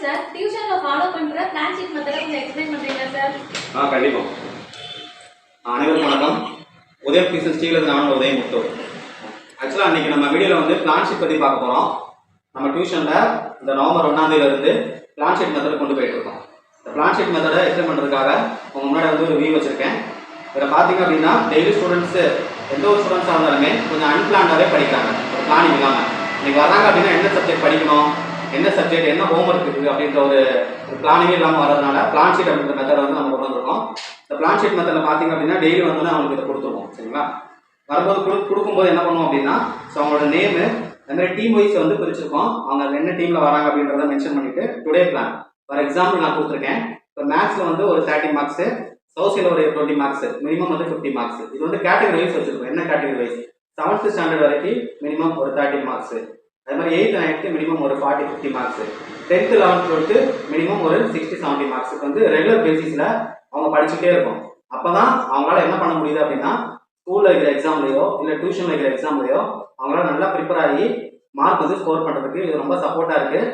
Sir. டியூஷன்ல follow பண்ற plan sheet மெத்தட கொஞ்சம் எக்ஸ்பிளைன் பண்றீங்களா சார்? கண்டிப்பா. அனைவருக்கும் வணக்கம். உதயம் டியூஷன் ஸ்ரீலது நான் உதயம் முத்து. ஆக்சுவலாக அன்றைக்கி நம்ம வீடியோவில் வந்து பிளான் ஷீட் பற்றி பார்க்க போகிறோம். நம்ம டியூஷனில் இந்த நவம்பர் 1ஆம் தேதியிலிருந்து பிளான் ஷீட் மெத்தட் கொண்டு போயிட்டுருக்கோம். இந்த பிளான் ஷீட் மெத்தடை எக்ஸ்பிளைன் பண்ணுறதுக்காக உங்கள் முன்னாடி வந்து ஒரு வியூ வச்சுருக்கேன். இதில் பார்த்தீங்க அப்படின்னா டெய்லி ஸ்டூடெண்ட்ஸு எந்த ஒரு ஸ்டூடெண்ட்ஸாக இருந்தாலுமே கொஞ்சம் அன்பிளான்டாகவே படிக்கிறாங்க. ஒரு பிளானிங் இல்லாமல் இன்றைக்கி வராங்க அப்படின்னா என்ன சப்ஜெக்ட் படிக்கணும், என்ன சப்ஜெக்ட், என்ன ஹோம்ஒர்க் இருக்குது அப்படின்ற ஒரு பிளானிங்கே இல்லாமல் வரதுனால பிளான் ஷீட் அப்படின்ற மெத்தடை வந்து நம்ம கொண்டு வந்திருக்கோம். இந்த பிளான் ஷீட் மெத்தடில் பார்த்தீங்க அப்படின்னா டெய்லி வந்து அவங்களுக்கு இதை கொடுத்துருவோம். சரிங்களா? வரும்போது கொடுக்கும்போது என்ன பண்ணுவோம் அப்படின்னா, ஸோ அவங்களோட நேமு அந்த மாதிரி டீம் வைஸ் வந்து பிரிச்சிருக்கோம். அவங்க என்ன டீமில் வராங்க அப்படின்றத மென்ஷன் பண்ணிட்டு டுடே பிளான் ஃபார் எக்ஸாம்பிள் நான் கொடுத்துருக்கேன். இப்போ மேக்ஸில் வந்து ஒரு 30 மார்க்ஸு, சோசியல் ஒரு 20 மார்க்ஸ், மினிமம் வந்து 50 மார்க்ஸ். இது வந்து கேட்டகரி வைஸ் வச்சிருக்கோம். என்ன கேட்டகரி வைஸ்? 7th ஸ்டாண்டர்ட் வரைக்கும் மினிமம் ஒரு 30 மார்க்ஸ், அது மாதிரி 8th 9th மினிமம் ஒரு 40-50 marks, 10th 11th 12th minimum ஒரு 60-70 மார்க்ஸுக்கு வந்து ரெகுலர் பேசிஸில் அவங்க படிச்சுட்டே இருக்கும். அப்போ தான் அவங்களால என்ன பண்ண முடியுது அப்படின்னா, ஸ்கூலில் இருக்கிற எக்ஸாம்லையோ இல்லை டியூஷனில் இருக்கிற எக்ஸாம்லையோ அவங்களால நல்லா ப்ரிப்பேர் ஆகி மார்க் வந்து ஸ்கோர் பண்ணுறதுக்கு இது ரொம்ப சப்போர்ட்டாக இருக்குது.